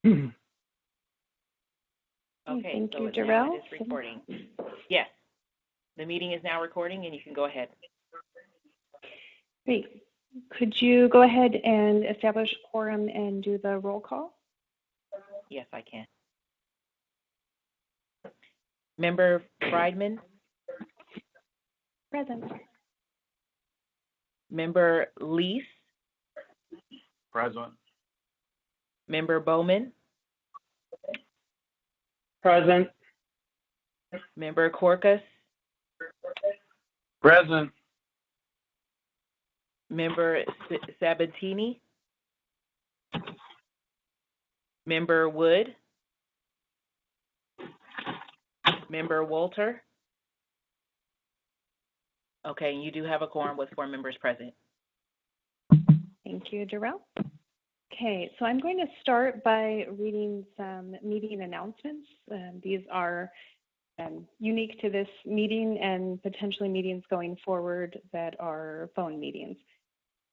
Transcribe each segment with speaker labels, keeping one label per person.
Speaker 1: Okay,
Speaker 2: Thank
Speaker 1: so
Speaker 2: you,
Speaker 1: now
Speaker 2: Darrell.
Speaker 1: it is recording. Yes, the meeting is now recording and you can go ahead.
Speaker 2: Great. Could you go ahead and establish a quorum and do the roll call?
Speaker 1: Yes, I can. Member Friedman,
Speaker 2: Present.
Speaker 1: Member Lease,
Speaker 3: Present.
Speaker 1: Member Bowman,
Speaker 3: Present.
Speaker 1: Member Corcus,
Speaker 3: Present.
Speaker 1: Member Sabatini, Member Wood, Member Walter. Okay, you do have a quorum with 4 members present.
Speaker 2: Thank you, Darrell. Okay, so I'm going to start by reading some meeting announcements. These are unique to this meeting and potentially meetings going forward that are phone meetings.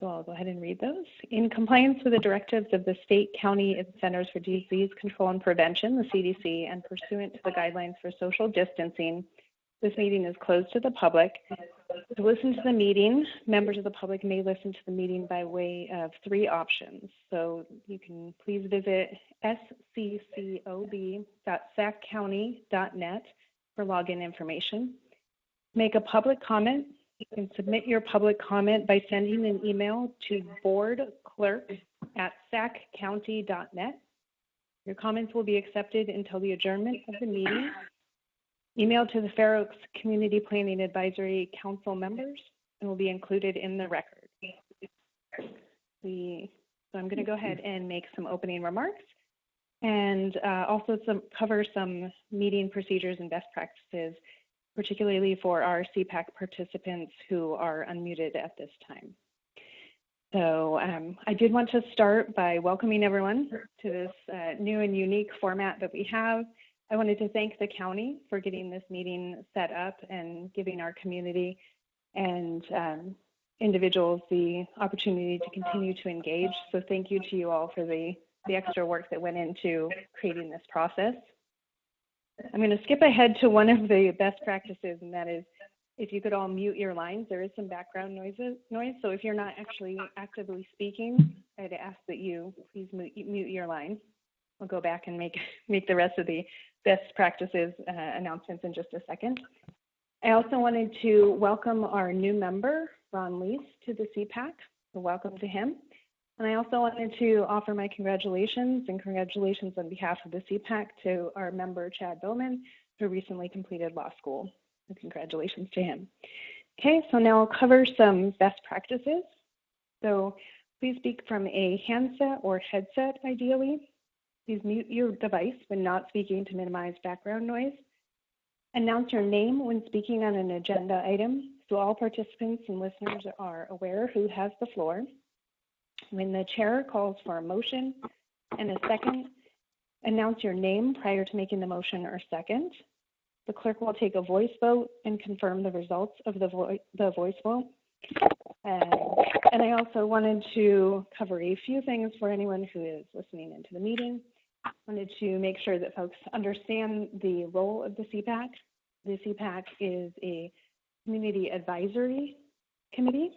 Speaker 2: So I'll go ahead and read those. In compliance with the directives of the state, county, and Centers for Disease Control and Prevention, the CDC, and pursuant to the guidelines for social distancing, this meeting is closed to the public. To listen to the meeting, members of the public may listen to the meeting by way of 3 options. So you can please visit sccob.saccounty.net for login information. Make a public comment. You can submit your public comment by sending an email to boardclerk@saccounty.net. Your comments will be accepted until the adjournment of the meeting. Email to the Fair Oaks Community Planning Advisory Council members and will be included in the record. So I'm going to go ahead and make some opening remarks and also cover some meeting procedures and best practices, particularly for our Cpac participants who are unmuted at this time. So I did want to start by welcoming everyone to this new and unique format that we have. I wanted to thank the county for getting this meeting set up and giving our community and individuals the opportunity to continue to engage. So thank you to you all for the extra work that went into creating this process. I'm going to skip ahead to one of the best practices, and that is if you could all mute your lines. There is some background noise. So if you're not actually actively speaking, I'd ask that you please mute your line. I'll go back and make the rest of the best practices announcements in just a second. I also wanted to welcome our new member, Ron Lease, to the Cpac. So welcome to him. And I also wanted to offer my congratulations on behalf of the Cpac to our member, Chad Bowman, who recently completed law school. So congratulations to him. Okay, so now I'll cover some best practices. So please speak from a handset or headset, ideally. Please mute your device when not speaking to minimize background noise. Announce your name when speaking on an agenda item, so all participants and listeners are aware who has the floor. When the chair calls for a motion and a second, announce your name prior to making the motion or second. The clerk will take a voice vote and confirm the results of the voice vote. And I also wanted to cover a few things for anyone who is listening into the meeting. I wanted to make sure that folks understand the role of the Cpac. The Cpac is a community advisory committee,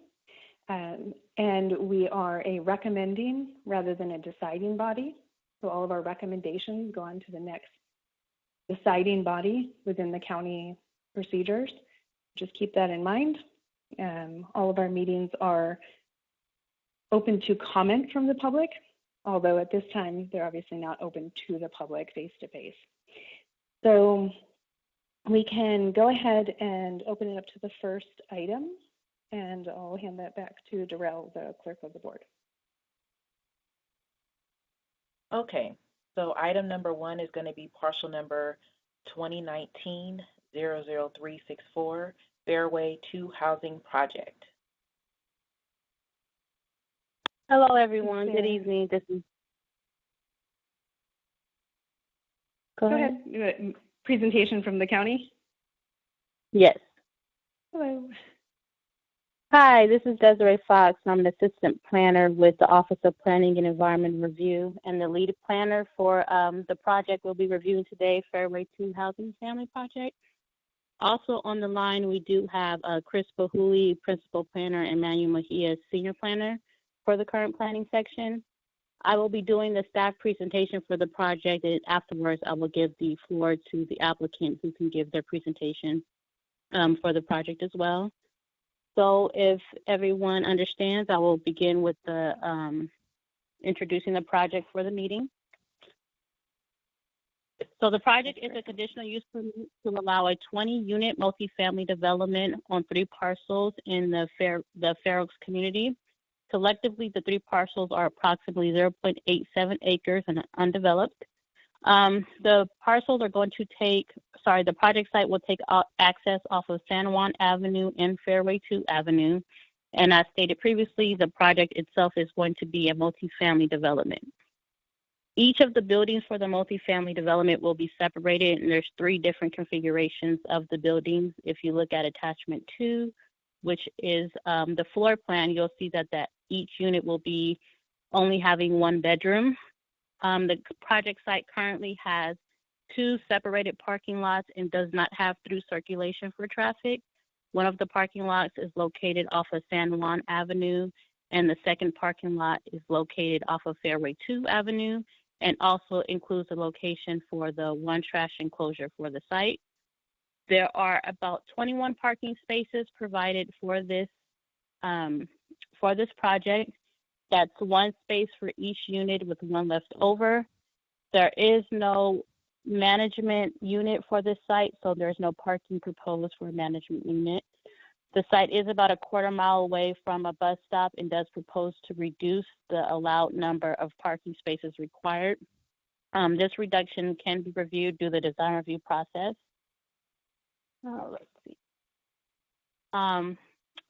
Speaker 2: and we are a recommending rather than a deciding body. So all of our recommendations go on to the next deciding body within the county procedures. Just keep that in mind. All of our meetings are open to comment from the public, although at this time they're obviously not open to the public face-to-face. So we can go ahead and open it up to the first item, and I'll hand that back to Darrell, the clerk of the board.
Speaker 1: Okay, so item number 1 is going to be partial number 2019-00364, Fairway 2 Housing Project.
Speaker 4: Hello, everyone. Good evening. This is.
Speaker 2: Go ahead. Presentation from the county?
Speaker 4: Yes.
Speaker 2: Hello.
Speaker 4: Hi, this is Desiree Fox. I'm an assistant planner with the Office of Planning and Environment Review, and the lead planner for the project we'll be reviewing today, Fairway 2 Housing Family Project. Also on the line, we do have Chris Bahuli, principal planner, and Manuel Mejia, senior planner for the current planning section. I will be doing the staff presentation for the project, and afterwards I will give the floor to the applicant who can give their presentation for the project as well. So if everyone understands, I will begin with the introducing the project for the meeting. So the project is a conditional use permit to allow a 20-unit multifamily development on 3 parcels in the Fair Oaks community. Collectively, the 3 parcels are approximately 0.87 acres and undeveloped. The parcels are going to the project site will take access off of San Juan Avenue and Fairway 2 Avenue. And as stated previously, the project itself is going to be a multifamily development. Each of the buildings for the multifamily development will be separated, and there's 3 different configurations of the buildings. If you look at attachment 2, which is the floor plan, you'll see that each unit will be only having 1 bedroom. The project site currently has 2 separated parking lots and does not have through circulation for traffic. One of the parking lots is located off of San Juan Avenue, and the second parking lot is located off of Fairway 2 Avenue, and also includes a location for the 1 trash enclosure for the site. There are about 21 parking spaces provided for this project. That's 1 space for each unit with 1 left over. There is no management unit for this site, so there's no parking proposed for a management unit. The site is about a quarter mile away from a bus stop and does propose to reduce the allowed number of parking spaces required. This reduction can be reviewed through the design review process. Let's see.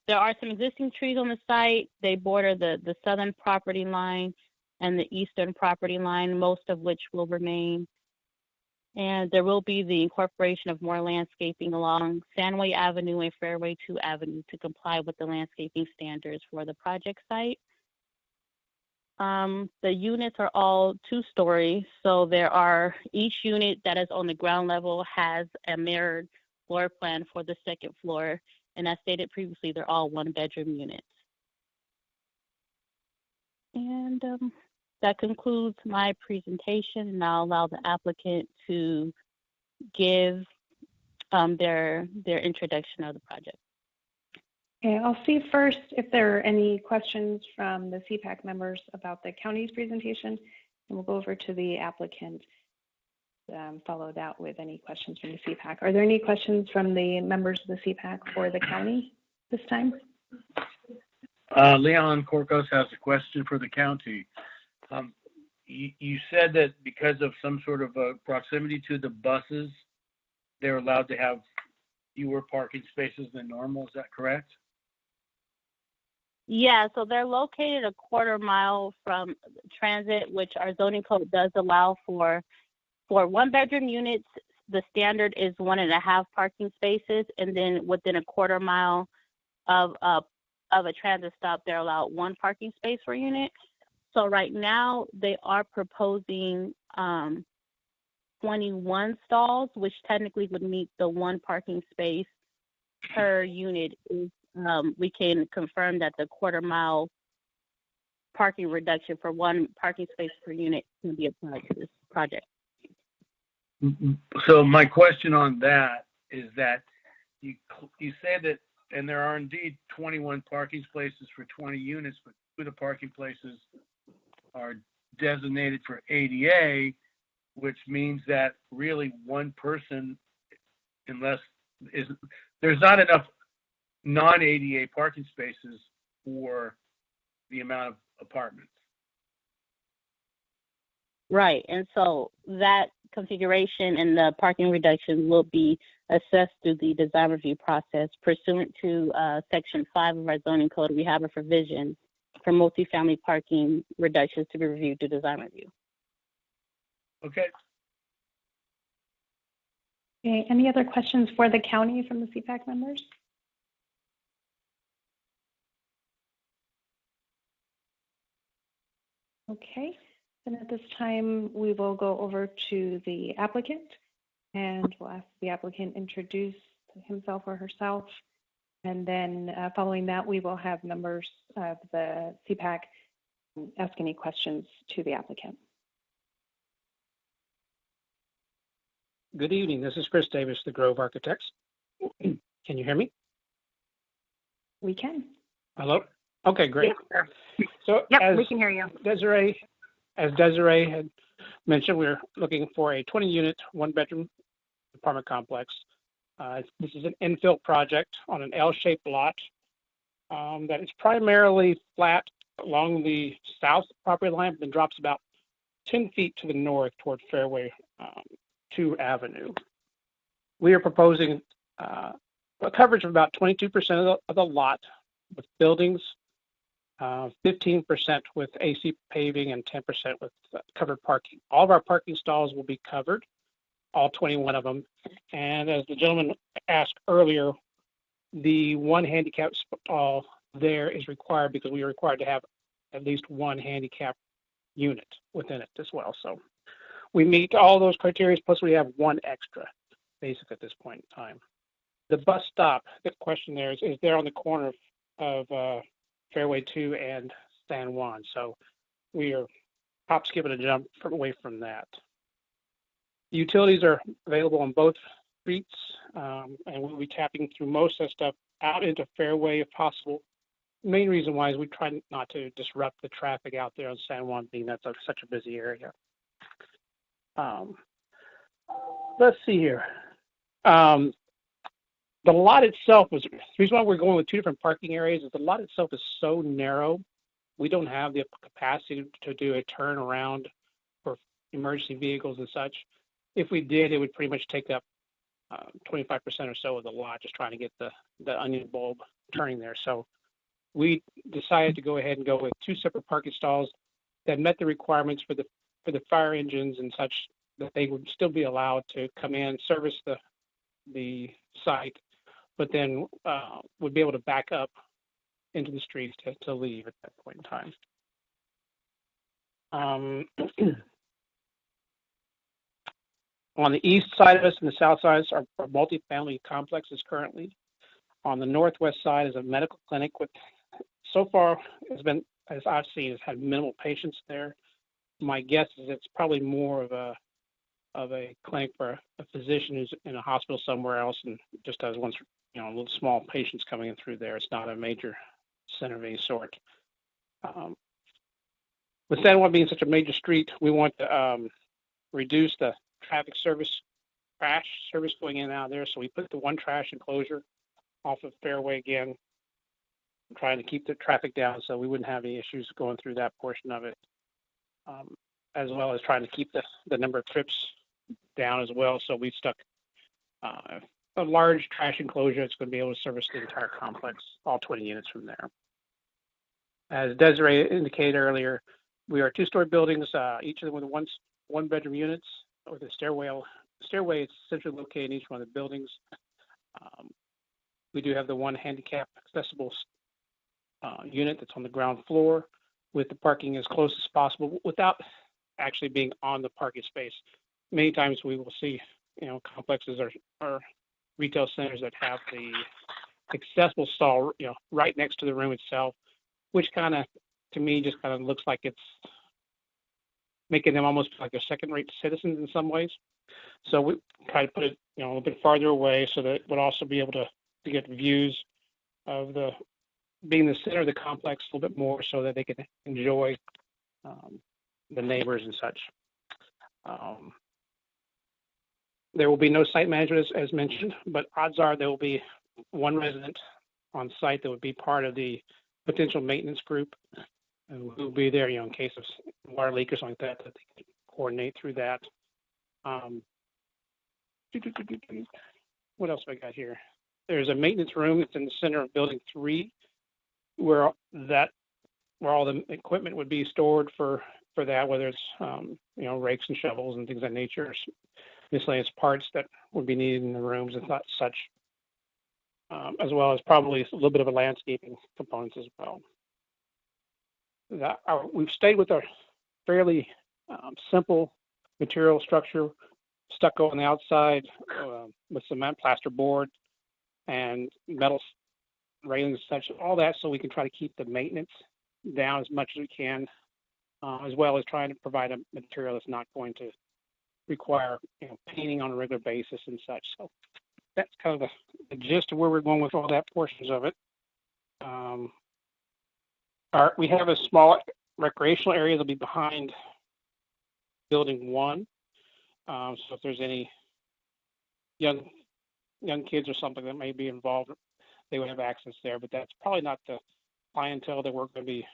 Speaker 4: There are some existing trees on the site. They border the southern property line and the eastern property line, most of which will remain. And there will be the incorporation of more landscaping along Sandway Avenue and Fairway 2 Avenue to comply with the landscaping standards for the project site. The units are all 2-story, so each unit that is on the ground level has a mirrored floor plan for the second floor. And as stated previously, they're all 1-bedroom units. And that concludes my presentation, and I'll allow the applicant to give their introduction of the project.
Speaker 2: Okay, I'll see first if there are any questions from the Cpac members about the county's presentation, and we'll go over to the applicant, follow that with any questions from the Cpac. Are there any questions from the members of the Cpac for the county this time?
Speaker 3: Leon Corcos has a question for the county. You said that because of some sort of proximity to the buses, they're allowed to have fewer parking spaces than normal. Is that correct?
Speaker 4: Yeah, so they're located a quarter mile from transit, which our zoning code does allow for 1-bedroom units. The standard is 1.5 parking spaces, and then within a quarter mile of a transit stop, they're allowed 1 parking space per unit. So right now they are proposing 21 stalls, which technically would meet the 1 parking space per unit. We can confirm that the quarter mile parking reduction for 1 parking space per unit can be applied to this project.
Speaker 3: So my question on that is that you say that, and there are indeed 21 parking spaces for 20 units, but 2 of the parking places are designated for ADA, which means that really 1 person, there's not enough non-ADA parking spaces for the amount of apartments.
Speaker 4: Right, and so that configuration and the parking reduction will be assessed through the design review process. Pursuant to Section 5 of our zoning code, we have a provision for multifamily parking reductions to be reviewed through design review.
Speaker 3: Okay.
Speaker 2: Okay, any other questions for the county from the Cpac members? Okay, and at this time, we will go over to the applicant, and we'll ask the applicant introduce himself or herself. And then following that, we will have members of the Cpac ask any questions to the applicant.
Speaker 5: Good evening. This is Chris Davis, the Grove Architects. Can you hear me?
Speaker 2: We can.
Speaker 5: Hello? Okay, great.
Speaker 6: Yeah.
Speaker 5: So
Speaker 6: Yep, we can hear you.
Speaker 5: As Desiree had mentioned, we're looking for a 20-unit, one-bedroom apartment complex. This is an infill project on an L-shaped lot that is primarily flat along the south property line, but then drops about 10 feet to the north toward Fairway 2 Avenue. We are proposing a coverage of about 22% of the lot with buildings, 15% with AC paving, and 10% with covered parking. All of our parking stalls will be covered, all 21 of them. And as the gentleman asked earlier, the one handicap stall there is required because we are required to have at least one handicap unit within it as well. So we meet all those criteria, plus we have one extra, basically, at this point in time. The bus stop, the question there is there on the corner of Fairway 2 and San Juan. So we are hop, skip, and a jump away from that. Utilities are available on both streets, and we'll be tapping through most of that stuff out into Fairway if possible. The main reason why is we try not to disrupt the traffic out there on San Juan, being that's such a busy area. Let's see here. The lot itself was, the reason why we're going with two different parking areas is the lot itself is so narrow. We don't have the capacity to do a turnaround for emergency vehicles and such. If we did, it would pretty much take up 25% or so of the lot, just trying to get the onion bulb turning there. So we decided to go ahead and go with two separate parking stalls that met the requirements for the fire engines and such, that they would still be allowed to come in, service the site, but then would be able to back up into the streets to leave at that point in time. On the east side of us and the south side are multifamily complexes currently. On the northwest side is a medical clinic with, so far, has been, as I've seen, has had minimal patients there. My guess is it's probably more of a clinic for a physician who's in a hospital somewhere else and just has one, little small patients coming in through there. It's not a major center of any sort. With San Juan being such a major street, we want to reduce the traffic trash service going in and out of there. So we put the one trash enclosure off of Fairway again, trying to keep the traffic down so we wouldn't have any issues going through that portion of it, as well as trying to keep the number of trips down as well. So we stuck a large trash enclosure that's going to be able to service the entire complex, all 20 units from there. As Desiree indicated earlier, we are two-story buildings, each of them with one-bedroom units with a stairway. Stairway is centrally located in each one of the buildings. We do have the one handicap accessible unit that's on the ground floor, with the parking as close as possible without actually being on the parking space. Many times we will see, complexes or retail centers that have the accessible stall, right next to the room itself, which kind of, to me, just kind of looks like it's making them almost like a second-rate citizens in some ways. So we try to put it, a little bit farther away so that it would also be able to get views of being the center of the complex a little bit more so that they can enjoy the neighbors and such. There will be no site manager as mentioned, but odds are there will be one resident on site that would be part of the potential maintenance group who will be there, in case of water leak or something like that they can coordinate through that. What else have I got here? There's a maintenance room that's in the center of building 3, where all the equipment would be stored for that, whether it's rakes and shovels and things of that nature, miscellaneous parts that would be needed in the rooms and such, as well as probably a little bit of a landscaping components as well. We've stayed with our fairly simple material structure, stucco on the outside with cement plasterboard and metal railings, such all that, so we can try to keep the maintenance down as much as we can, as well as trying to provide a material that's not going to require painting on a regular basis and such. So that's kind of the gist of where we're going with all that portions of it. We have a small recreational area that'll be behind building 1. So if there's any young kids or something that may be involved, they would have access there. But that's probably not the clientele that we're going to be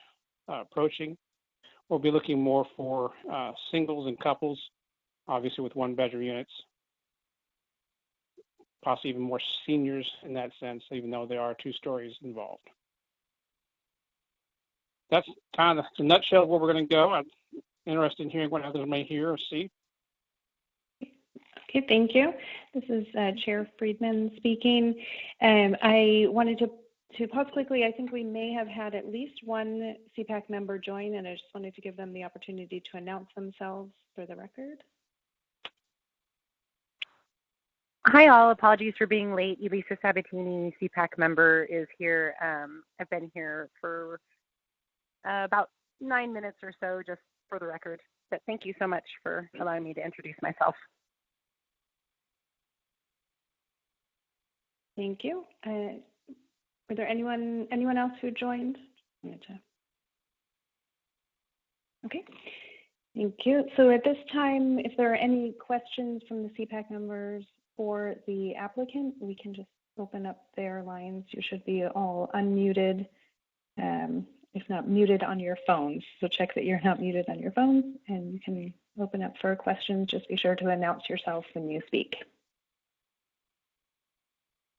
Speaker 5: approaching. We'll be looking more for singles and couples, obviously with 1-bedroom units, possibly even more seniors in that sense, even though there are 2 stories involved. That's kind of the nutshell of where we're going to go. I'm interested in hearing what others may hear or see.
Speaker 2: Okay, thank you. This is Chair Friedman speaking. I wanted to pause quickly. I think we may have had at least one Cpac member join, and I just wanted to give them the opportunity to announce themselves for the record.
Speaker 6: Hi all, apologies for being late. Elisa Sabatini, Cpac member, is here. I've been here for about 9 minutes or so, just for the record. But thank you so much for allowing me to introduce myself.
Speaker 2: Thank you. Were there anyone else who joined? Okay, thank you. So at this time, if there are any questions from the Cpac members for the applicant, we can just open up their lines. You should be all unmuted, if not muted on your phones. So check that you're not muted on your phone, and you can open up for questions. Just be sure to announce yourself when you speak.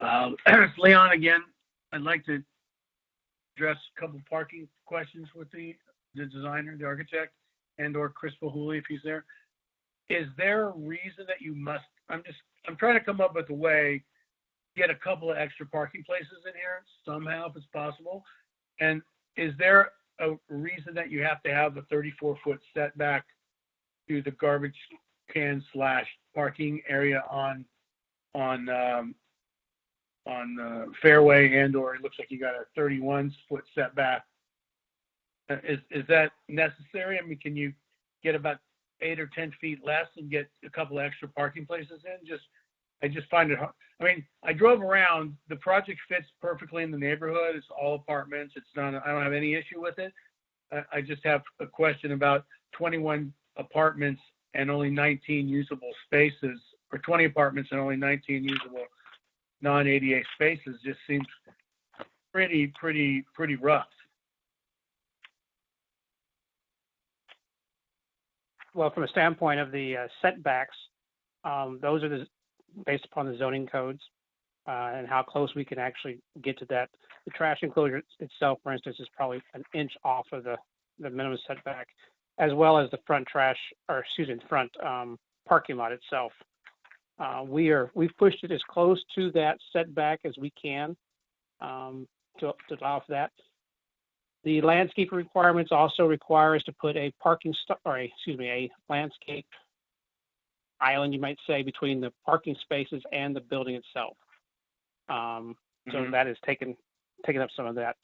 Speaker 3: It's Leon again. I'd like to address a couple parking questions with the designer, the architect, and/or Chris Bahuli if he's there. Is there a reason that you must? I'm trying to come up with a way to get a couple of extra parking places in here somehow, if it's possible. And is there a reason that you have to have a 34-foot setback to the garbage can / parking area on Fairway, and/or it looks like you got a 31-foot setback? Is that necessary? I mean, can you get about 8 or 10 feet less and get a couple of extra parking places in? I just find it hard. I mean, I drove around. The project fits perfectly in the neighborhood. It's all apartments. I don't have any issue with it. I just have a question about 21 apartments and only 19 usable spaces, or 20 apartments and only 19 usable non-ADA spaces. Just seems pretty rough.
Speaker 5: Well, from a standpoint of the setbacks, those are based upon the zoning codes and how close we can actually get to that. The trash enclosure itself, for instance, is probably an inch off of the minimum setback, as well as the front front parking lot itself. We've pushed it as close to that setback as we can to allow for that. The landscape requirements also require us to put a a landscape island, you might say, between the parking spaces and the building itself. So that has taken up some of that.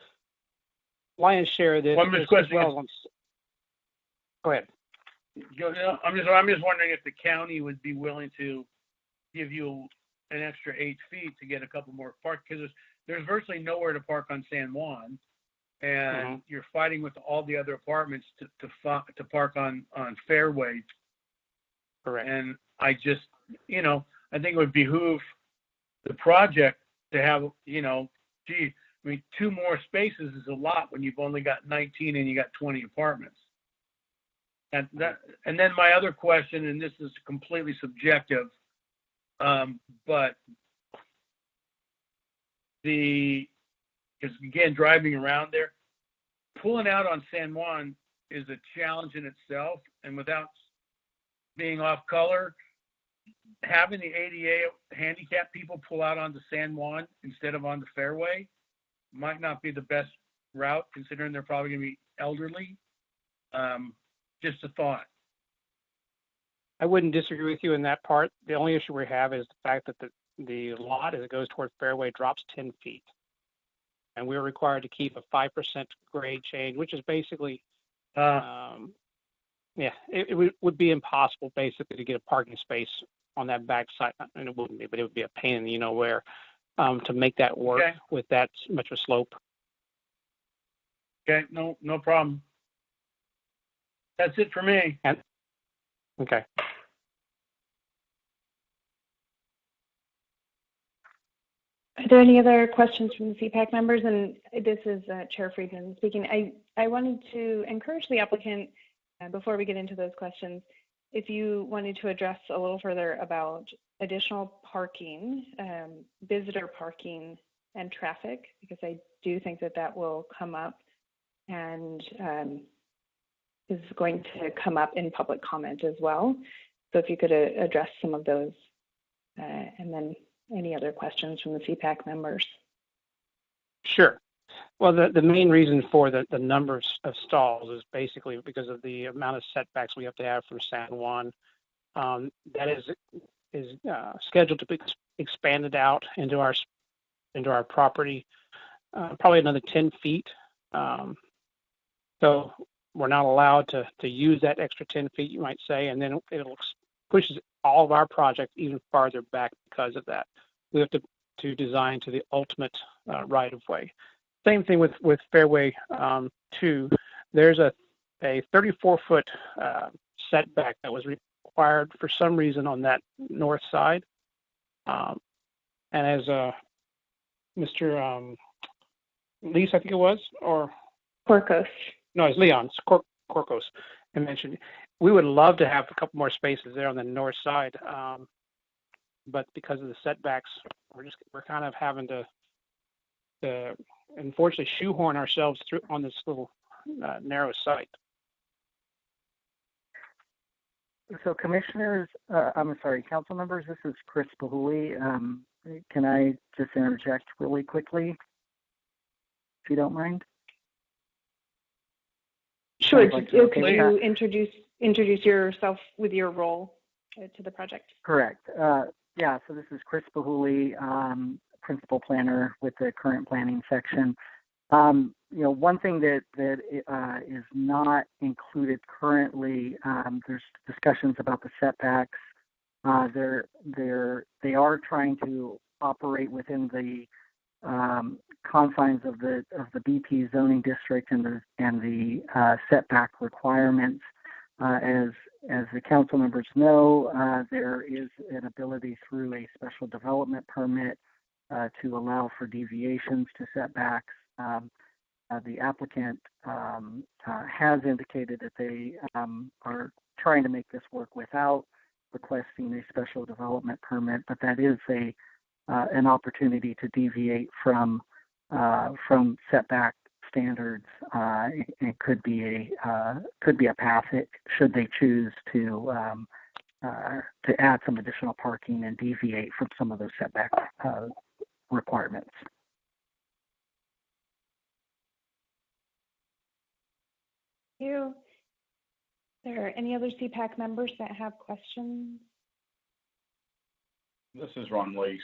Speaker 5: Lion's share of this.
Speaker 3: One more question.
Speaker 5: Go ahead.
Speaker 3: I'm just wondering if the county would be willing to give you an extra 8 feet to get a couple more park, because there's virtually nowhere to park on San Juan, and you're fighting with all the other apartments to park on Fairway.
Speaker 5: Correct.
Speaker 3: And I just, I think it would behoove the project to have, 2 more spaces is a lot when you've only got 19 and you got 20 apartments. And then my other question, and this is completely subjective, but because again, driving around there, pulling out on San Juan is a challenge in itself, and without being off color, having the ADA handicapped people pull out onto San Juan instead of onto Fairway might not be the best route, considering they're probably going to be elderly. Just a thought.
Speaker 5: I wouldn't disagree with you in that part. The only issue we have is the fact that the lot, as it goes toward fairway, drops 10 feet. And we're required to keep a 5% grade change, which is basically, it would be impossible basically to get a parking space on that back side. And it wouldn't be, but it would be a pain in the where to make that work with that much of a slope.
Speaker 3: Okay, no problem. That's it for me.
Speaker 5: Okay.
Speaker 2: Are there any other questions from the Cpac members? And this is Chair Friedman speaking. I wanted to encourage the applicant, before we get into those questions, if you wanted to address a little further about additional parking, visitor parking, and traffic, because I do think that will come up and is going to come up in public comment as well. So if you could address some of those, and then any other questions from the Cpac members.
Speaker 5: Sure. Well, the main reason for the number of stalls is basically because of the amount of setbacks we have to have from San Juan. That is scheduled to be expanded out into our property, probably another 10 feet. So we're not allowed to use that extra 10 feet, you might say, and then it pushes all of our projects even farther back because of that. We have to design to the ultimate right of way. Same thing with Fairway 2. There's a 34-foot setback that was required for some reason on that north side. And as Mr. Lease, I think it was, or
Speaker 2: Corcos.
Speaker 5: No, it's Leon Corcos. I mentioned we would love to have a couple more spaces there on the north side, but because of the setbacks, we're kind of having to unfortunately shoehorn ourselves through on this little narrow site.
Speaker 7: So, commissioners, council members, this is Chris Bahuli. Can I just interject really quickly, if you don't mind?
Speaker 2: Sure. Could you introduce yourself with your role to the project?
Speaker 7: Correct. So this is Chris Bahuli, principal planner with the current planning section. One thing that is not included currently, there's discussions about the setbacks. They are trying to operate within the confines of the BP zoning district and the setback requirements. As the council members know, there is an ability through a special development permit to allow for deviations to setbacks. The applicant has indicated that they are trying to make this work without requesting a special development permit, but that is an opportunity to deviate from setback standards. It could be a path should they choose to add some additional parking and deviate from some of those setback requirements.
Speaker 2: Thank you. Are there any other Cpac members that have questions?
Speaker 8: This is Ron Lease.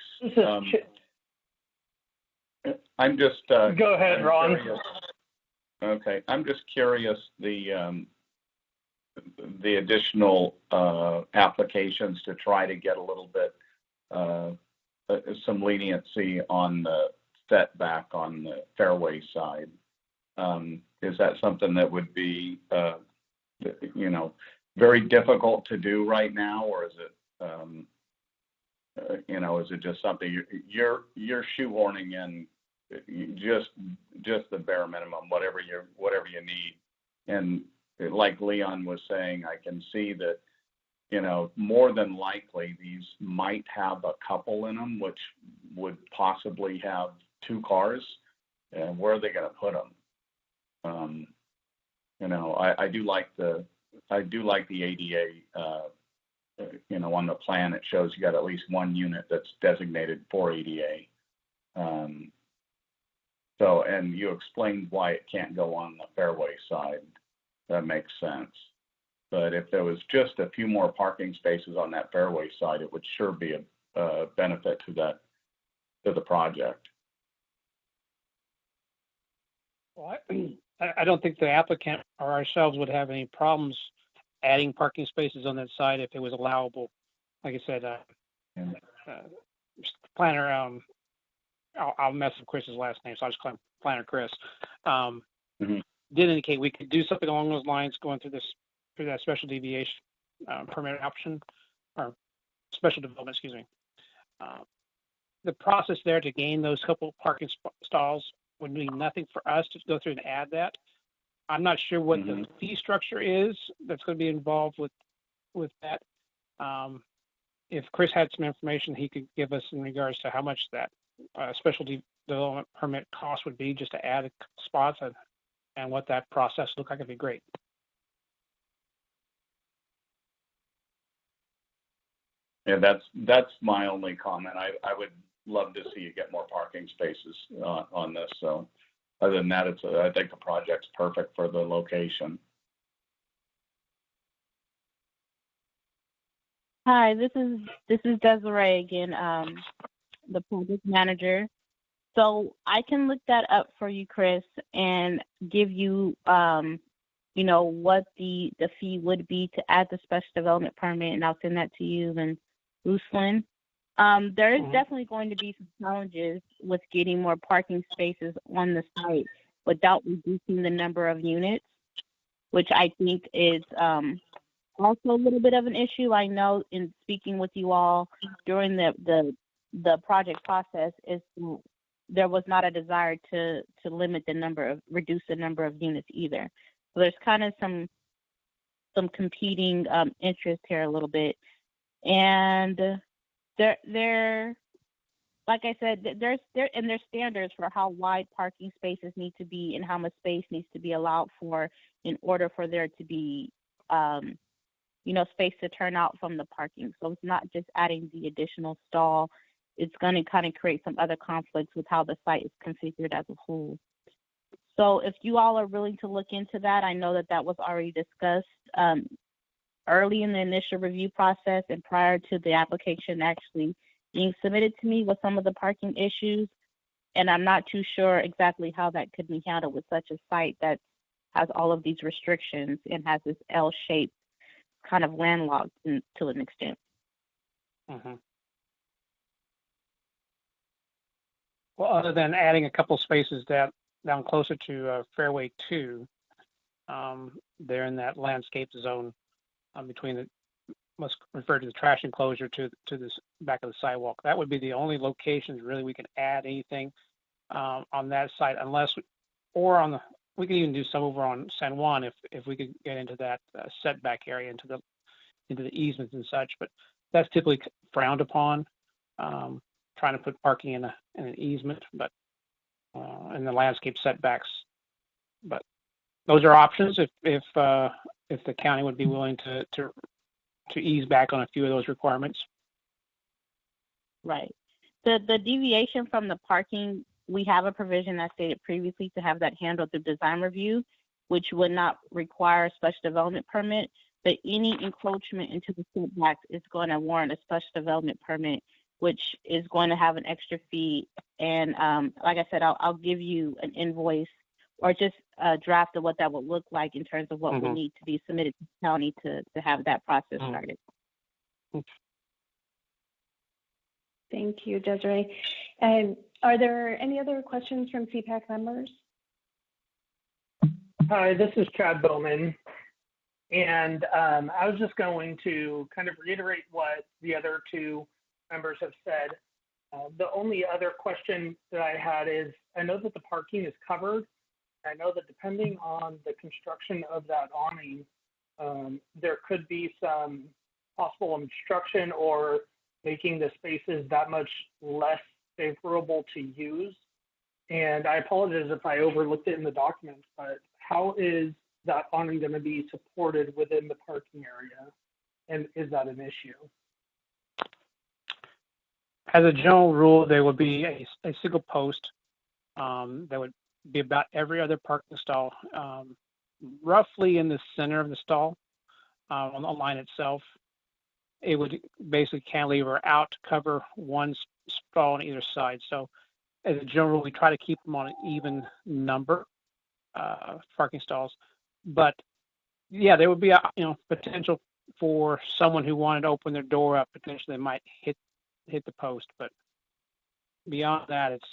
Speaker 9: I'm just
Speaker 8: go ahead, Ron.
Speaker 9: Curious. Okay, I'm just curious the additional applications to try to get a little bit some leniency on the setback on the fairway side. Is that something that would be very difficult to do right now, or is it is it just something you're shoehorning in just the bare minimum, whatever you need? And like Leon was saying, I can see that more than likely these might have a couple in them, which would possibly have two cars. And where are they going to put them? I do like the ADA. On the plan, it shows you got at least one unit that's designated for ADA. And you explained why it can't go on the fairway side. That makes sense. But if there was just a few more parking spaces on that fairway side, it would sure be a benefit to the project.
Speaker 5: Well, I don't think the applicant or ourselves would have any problems adding parking spaces on that side if it was allowable. Like I said, planner, I'll mess up Chris's last name, so I'll just call him Planner Chris. Did indicate we could do something along those lines going through that special deviation permit option or special development, excuse me. The process there to gain those couple parking stalls would mean nothing for us to go through and add that. I'm not sure what the fee structure is that's going to be involved with that. If Chris had some information he could give us in regards to how much that special development permit cost would be just to add spots and what that process looked like, it'd be great.
Speaker 9: Yeah, that's my only comment. I would love to see you get more parking spaces on this. So other than that, I think the project's perfect for the location.
Speaker 4: Hi, this is Desiree again, the project manager. So I can look that up for you, Chris, and give you, what the fee would be to add the special development permit, and I'll send that to you and Ruslan. There is definitely going to be some challenges with getting more parking spaces on the site without reducing the number of units, which I think is also a little bit of an issue. I know in speaking with you all during the project process is there was not a desire to reduce the number of units either. So there's kind of some competing interests here a little bit. And there, like I said, there's standards for how wide parking spaces need to be and how much space needs to be allowed for in order for there to be, space to turn out from the parking. So it's not just adding the additional stall. It's going to kind of create some other conflicts with how the site is configured as a whole. So if you all are willing to look into that, I know that was already discussed early in the initial review process and prior to the application actually being submitted to me with some of the parking issues. And I'm not too sure exactly how that could be handled with such a site that has all of these restrictions and has this L-shaped kind of landlocked to an extent.
Speaker 5: Well, other than adding a couple spaces down closer to Fairway 2, they're in that landscape zone between what's referred to the trash enclosure to this back of the sidewalk. That would be the only locations really we can add anything on that site, unless we can even do some over on San Juan if we could get into that setback area into the easements and such. But that's typically frowned upon. Trying to put parking in an easement, but in the landscape setbacks. But those are options if the county would be willing to ease back on a few of those requirements.
Speaker 4: Right. The deviation from the parking, we have a provision as stated previously to have that handled through design review, which would not require a special development permit. But any encroachment into the setbacks is going to warrant a special development permit, which is going to have an extra fee. And like I said, I'll give you an invoice or just a draft of what that would look like in terms of what would need to be submitted to the county to have that process started.
Speaker 2: Thank you, Desiree. And are there any other questions from Cpac members?
Speaker 10: Hi, this is Chad Bowman. And I was just going to kind of reiterate what the other two members have said. The only other question that I had is, I know that the parking is covered. I know that depending on the construction of that awning, there could be some possible obstruction or making the spaces that much less favorable to use. And I apologize if I overlooked it in the documents, but how is that awning going to be supported within the parking area? And is that an issue?
Speaker 5: As a general rule, there would be a single post that would be about every other parking stall, roughly in the center of the stall. on the line itself. It would basically cantilever out to cover one stall on either side. So as a general rule, we try to keep them on an even number of parking stalls. But yeah, there would be a potential for someone who wanted to open their door up, potentially they might hit the post. But beyond that, it's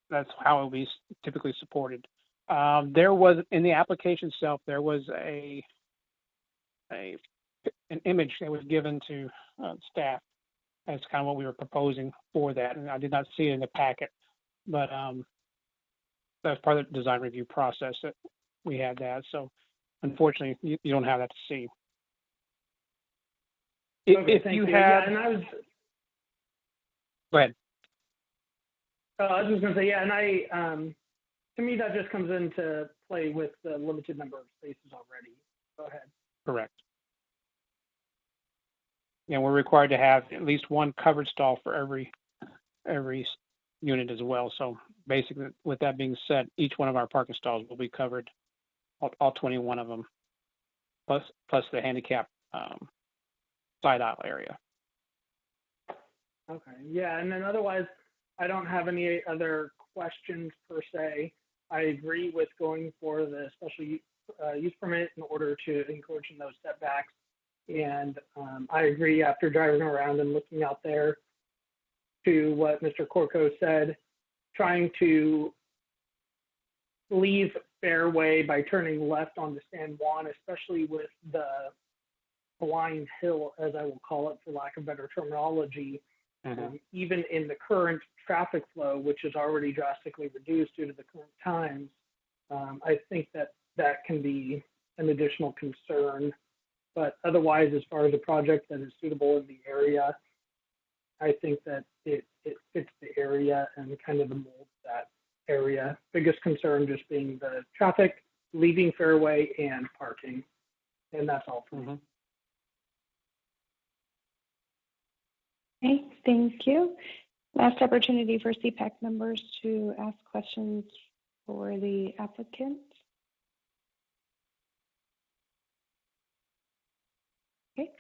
Speaker 5: that's how it will be typically supported. There was in the application itself, there was an image that was given to staff. That's kind of what we were proposing for that, and I did not see it in the packet, but that's part of the design review process that we had that. So unfortunately, you don't have that to see. If you have,
Speaker 10: and I was.
Speaker 5: Go ahead.
Speaker 10: I was just going to say, yeah, and to me, that just comes into play with the limited number of spaces already. Go ahead.
Speaker 5: Correct. Yeah, we're required to have at least one covered stall for every unit as well. So basically, with that being said, each one of our parking stalls will be covered, all 21 of them, plus the handicap side aisle area.
Speaker 10: Okay, yeah, and then otherwise, I don't have any other questions per se. I agree with going for the special use permit in order to encroach in those setbacks. And I agree after driving around and looking out there to what Mr. Corco said, trying to leave Fairway by turning left onto San Juan, especially with the blind hill, as I will call it, for lack of better terminology. Even in the current traffic flow, which is already drastically reduced due to the current times, I think that can be an additional concern. But otherwise, as far as a project that is suitable in the area, I think that it fits the area and kind of the mold of that area. Biggest concern just being the traffic leaving Fairway and parking. And that's all for me.
Speaker 2: Okay, thank you. Last opportunity for Cpac members to ask questions for the applicant. Okay,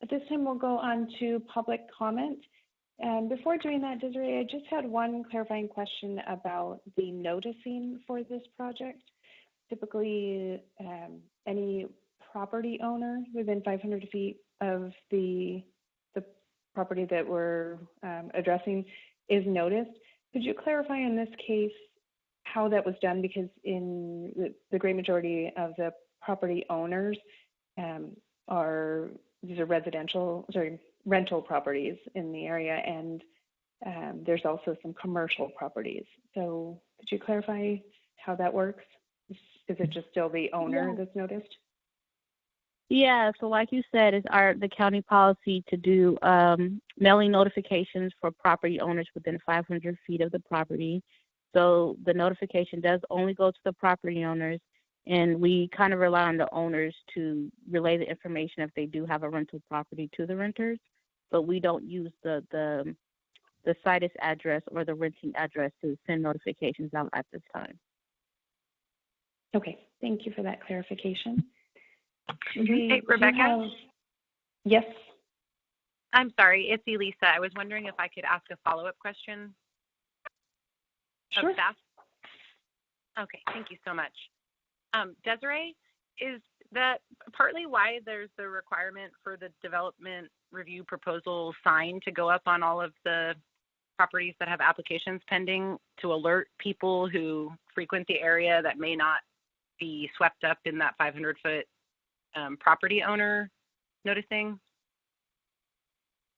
Speaker 2: at this time we'll go on to public comment. And before doing that, Desiree, I just had one clarifying question about the noticing for this project. Typically, any property owner within 500 feet of the property that we're addressing is noticed. Could you clarify in this case how that was done? Because in the great majority of the property owners these are rental properties in the area, and there's also some commercial properties. So could you clarify how that works? Is it just still the owner that's noticed?
Speaker 4: Yeah, so like you said, it's the county policy to do mailing notifications for property owners within 500 feet of the property. So the notification does only go to the property owners, and we kind of rely on the owners to relay the information if they do have a rental property to the renters. But we don't use the situs address or the renting address to send notifications out at this time.
Speaker 2: Okay, thank you for that clarification.
Speaker 6: Hey, Rebecca?
Speaker 2: Yes.
Speaker 6: I'm sorry, it's Elisa. I was wondering if I could ask a follow-up question.
Speaker 2: Sure.
Speaker 6: Okay, thank you so much. Desiree, is that partly why there's the requirement for the development review proposal sign to go up on all of the properties that have applications pending to alert people who frequent the area that may not be swept up in that 500-foot property owner noticing?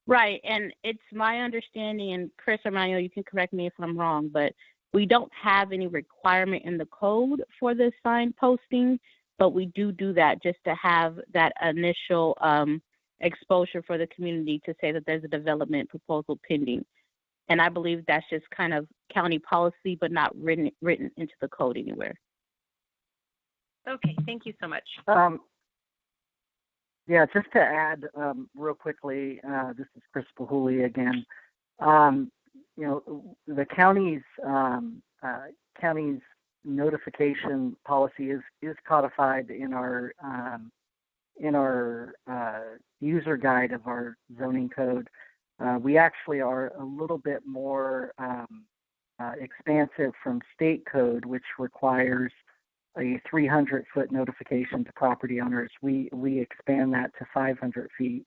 Speaker 4: Right, and it's my understanding, and Chris or Manuel, you can correct me if I'm wrong, but we don't have any requirement in the code for this sign posting, but we do that just to have that initial exposure for the community to say that there's a development proposal pending. And I believe that's just kind of county policy, but not written into the code anywhere.
Speaker 6: Okay, thank you so much.
Speaker 7: Yeah, just to add real quickly, this is Chris Pahuli again. The county's notification policy is codified in our user guide of our zoning code. We actually are a little bit more expansive from state code, which requires a 300-foot notification to property owners. We expand that to 500 feet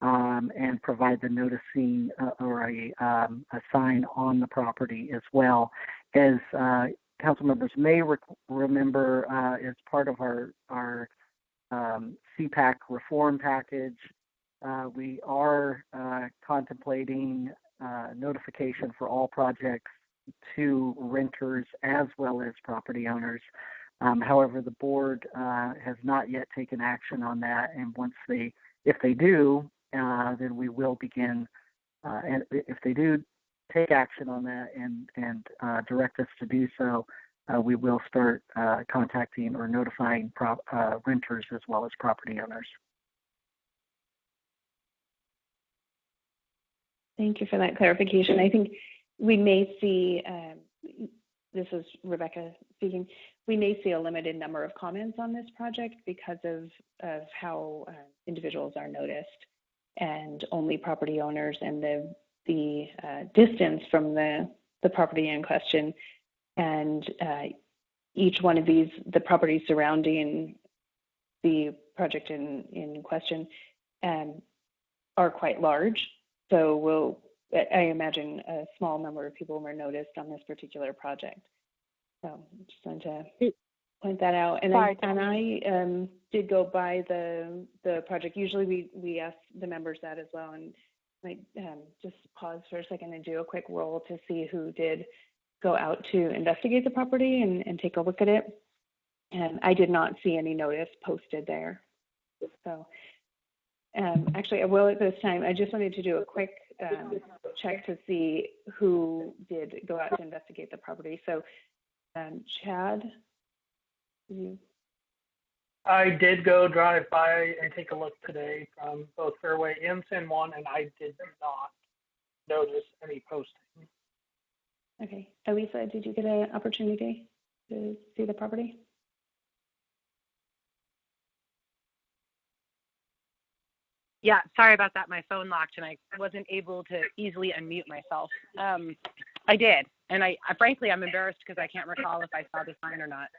Speaker 7: and provide the noticing or a sign on the property as well. As council members may remember, as part of our Cpac reform package, we are contemplating notification for all projects to renters as well as property owners. However, the board has not yet taken action on that, and if they do, then we will begin. And if they do take action on that and direct us to do so, we will start contacting or notifying renters as well as property owners.
Speaker 2: Thank you for that clarification. I think we may see, this is Rebecca speaking, we may see a limited number of comments on this project because of how individuals are noticed, and only property owners and the distance from the property in question, and each one of these, the properties surrounding the project in question, are quite large. So I imagine a small number of people were noticed on this particular project. So just wanted to point that out. And I did go by the project. Usually we ask the members that as well, and might just pause for a second and do a quick roll to see who did go out to investigate the property and take a look at it. And I did not see any notice posted there. So actually, I will at this time. I just wanted to do a quick check to see who did go out to investigate the property. So Chad,
Speaker 10: I did go drive by and take a look today from both Fairway and San Juan, and I did not notice any posting.
Speaker 2: Okay. Elisa, did you get an opportunity to see the property?
Speaker 6: Yeah, sorry about that. My phone locked and I wasn't able to easily unmute myself. I did. And I frankly, I'm embarrassed because I can't recall if I saw the sign or not.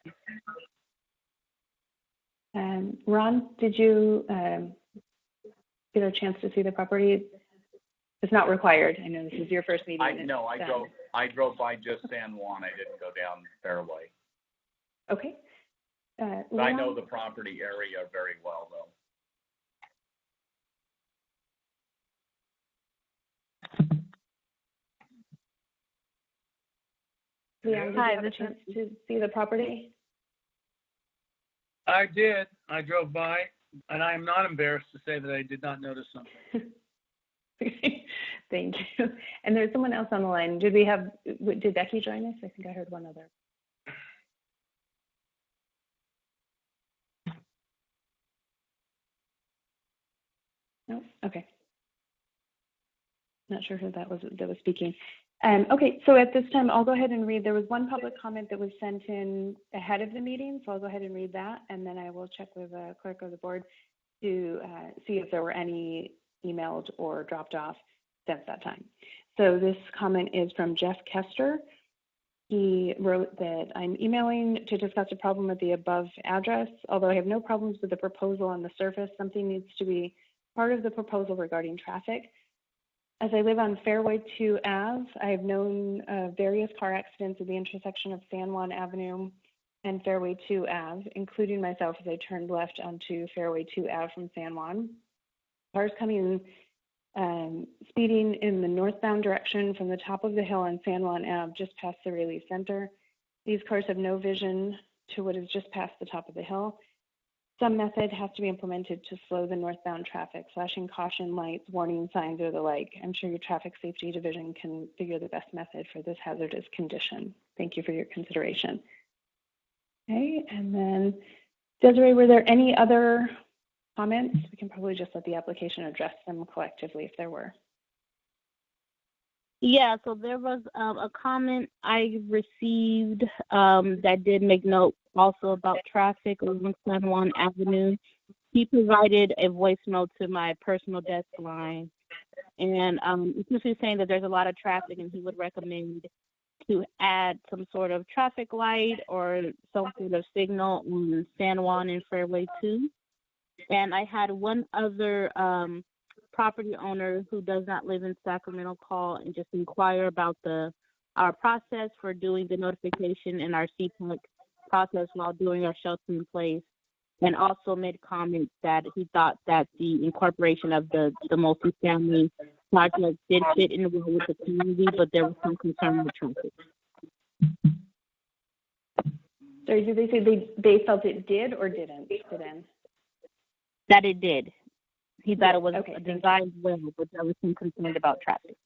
Speaker 2: Ron, did you get a chance to see the property? It's not required. I know this is your first meeting.
Speaker 9: I drove by just San Juan. I didn't go down Fairway.
Speaker 2: Okay.
Speaker 9: I know the property area very well, though.
Speaker 2: Leon, did you have a chance to see the property?
Speaker 3: I did. I drove by, and I am not embarrassed to say that I did not notice something.
Speaker 2: Thank you. And there's someone else on the line. Did Becky join us? I think I heard one other. No? Okay. Not sure who that was speaking. Okay, so at this time, I'll go ahead and read. There was one public comment that was sent in ahead of the meeting, so I'll go ahead and read that, and then I will check with the clerk of the board to see if there were any emailed or dropped off since that time. So this comment is from Jeff Kester. He wrote that I'm emailing to discuss a problem at the above address. Although I have no problems with the proposal on the surface, something needs to be part of the proposal regarding traffic. As I live on Fairway 2 Ave, I have known various car accidents at the intersection of San Juan Avenue and Fairway 2 Ave, including myself as I turned left onto Fairway 2 Ave from San Juan. Cars coming speeding in the northbound direction from the top of the hill on San Juan Ave just past the Raleigh Center. These cars have no vision to what is just past the top of the hill. Some method has to be implemented to slow the northbound traffic, flashing caution lights, warning signs, or the like. I'm sure your traffic safety division can figure the best method for this hazardous condition. Thank you for your consideration. Okay, and then Desiree, were there any other comments? We can probably just let the application address them collectively if there were.
Speaker 4: Yeah, so there was a comment I received that did make note also about traffic along San Juan Avenue. He provided a voice note to my personal desk line, and essentially saying that there's a lot of traffic, and he would recommend to add some sort of traffic light or some sort of signal on San Juan and Fairway 2. And I had one other property owner who does not live in Sacramento call and just inquire about our process for doing the notification and our Cpac process while doing our shelter in place, and also made comments that he thought that the incorporation of the multifamily project did fit in well with the community, but there was some concern with traffic.
Speaker 2: Sorry, did they say they felt it did or didn't fit in?
Speaker 4: That it did. He thought it was
Speaker 2: Okay,
Speaker 4: designed well, but there was some concern about traffic.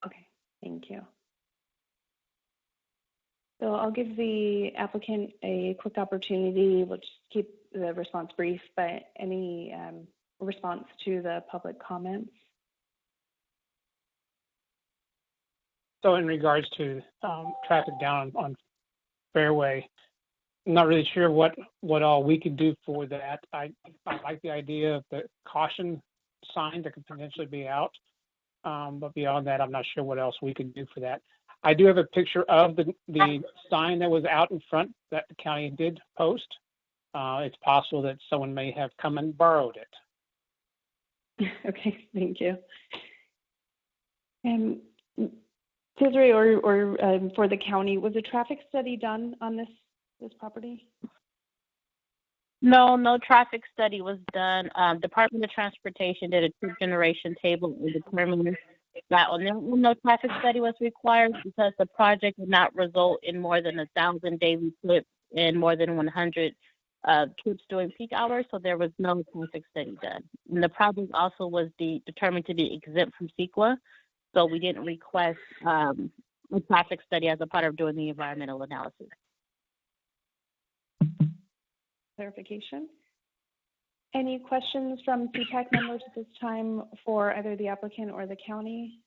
Speaker 2: Okay, thank you. So I'll give the applicant a quick opportunity. We'll just keep the response brief, but any response to the public comments?
Speaker 5: So in regards to traffic down on Fairway, I'm not really sure what all we could do for that. I like the idea of the caution sign that could potentially be out, but beyond that, I'm not sure what else we could do for that. I do have a picture of the sign that was out in front that the county did post. It's possible that someone may have come and borrowed it.
Speaker 2: Okay, thank you. And Desiree, or for the county, was a traffic study done on this property?
Speaker 4: No traffic study was done. Department of Transportation did a trip generation table and determined that no traffic study was required because the project would not result in more than 1,000 daily trips and more than 100 trips during peak hours, so there was no traffic study done. And the project also was determined to be exempt from CEQA, so we didn't request a traffic study as a part of doing the environmental analysis.
Speaker 2: Clarification. Any questions from Cpac members at this time for either the applicant or the county?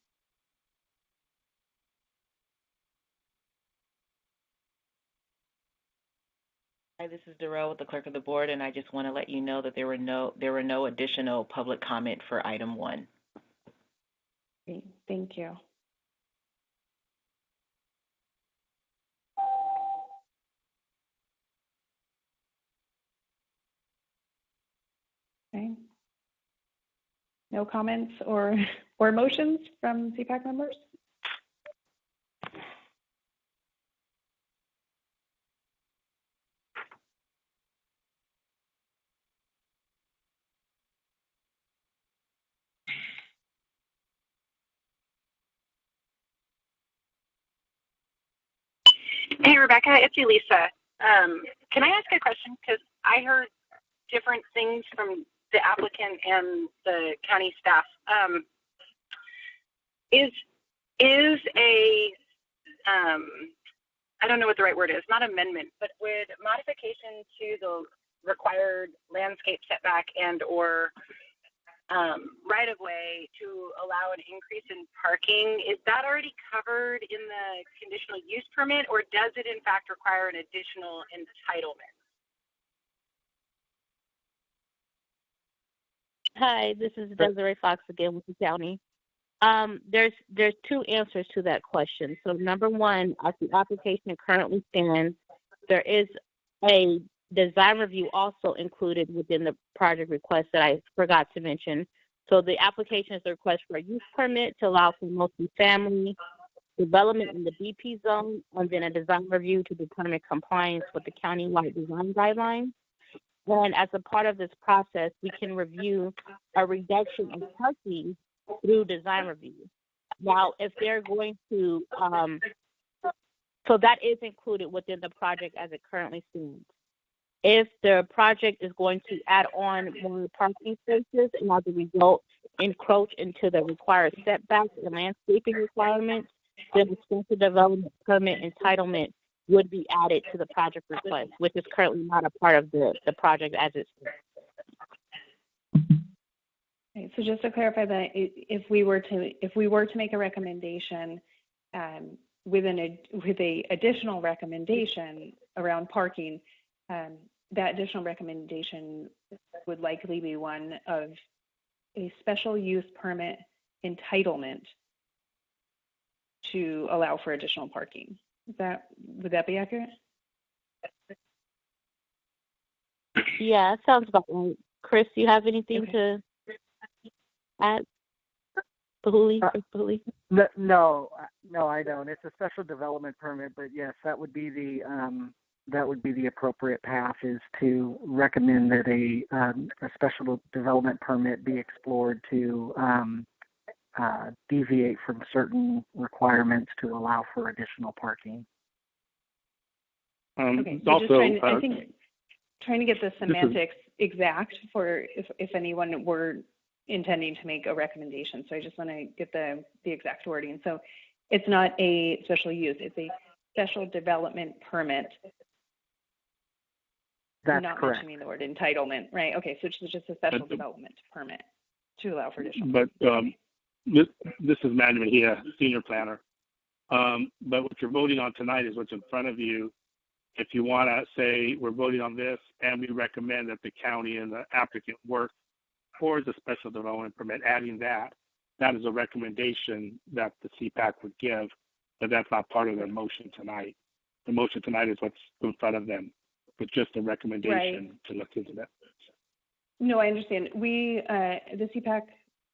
Speaker 1: Hi, this is Darrell with the clerk of the board, and I just want to let you know that there were no additional public comment for item 1.
Speaker 2: Okay, thank you. Okay. No comments or motions from Cpac members?
Speaker 6: Hey, Rebecca, it's Elisa. Can I ask a question? Because I heard different things from the applicant and the county staff. Is a, I don't know what the right word is, not amendment, but would modification to the required landscape setback and or right-of-way to allow an increase in parking, is that already covered in the conditional use permit, or does it in fact require an additional entitlement?
Speaker 4: Hi, this is Desiree Fox again with the county. There's two answers to that question. So number one, as the application currently stands, there is a design review also included within the project request that I forgot to mention. So the application is a request for a use permit to allow for multifamily development in the BP zone, and then a design review to determine compliance with the countywide design guidelines. And as a part of this process, we can review a reduction in parking through design review. Now, if they're going to, so that is included within the project as it currently stands. If the project is going to add on more parking spaces and as a result encroach into the required setbacks and landscaping requirements, then the extensive development permit entitlement would be added to the project request, which is currently not a part of the project as it stands.
Speaker 2: Okay, so just to clarify that, if we were to make a recommendation with a additional recommendation around parking, that additional recommendation would likely be one of a special use permit entitlement to allow for additional parking. Would that be accurate?
Speaker 4: Yeah, it sounds about right. Chris, you have anything to add? Bahuli?
Speaker 7: No, I don't. It's a special development permit, but yes, that would be the appropriate path, is to recommend that a special development permit be explored to deviate from certain requirements to allow for additional parking.
Speaker 2: Okay, so also, I think trying to get the semantics exact for if anyone were intending to make a recommendation. So I just want to get the exact wording. So it's not a special use, it's a special development permit.
Speaker 7: That's
Speaker 2: not
Speaker 7: correct.
Speaker 2: Mentioning the word entitlement, right? Okay, so it's just a special development permit to allow for additional.
Speaker 11: But this is Matt Mejia, senior planner. But what you're voting on tonight is what's in front of you. If you want to say we're voting on this and we recommend that the county and the applicant work towards a special development permit, adding that is a recommendation that the Cpac would give, but that's not part of their motion tonight. The motion tonight is what's in front of them, but just a recommendation to look into that.
Speaker 2: No, I understand. We, the Cpac,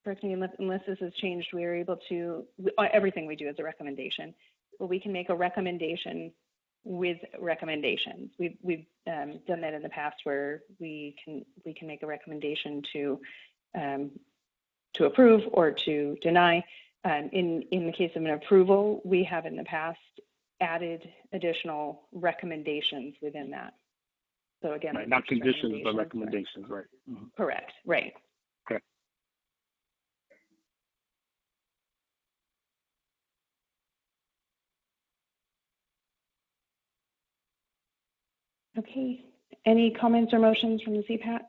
Speaker 2: correct me, unless this has changed, we are able to, everything we do is a recommendation, but we can make a recommendation with recommendations. We've done that in the past, where we can make a recommendation to approve or to deny. In the case of an approval, we have in the past added additional recommendations within that. So again,
Speaker 11: right, not conditions, but recommendations, right? Mm-hmm.
Speaker 2: Correct, right.
Speaker 11: Okay.
Speaker 2: Okay. Any comments or motions from the Cpac?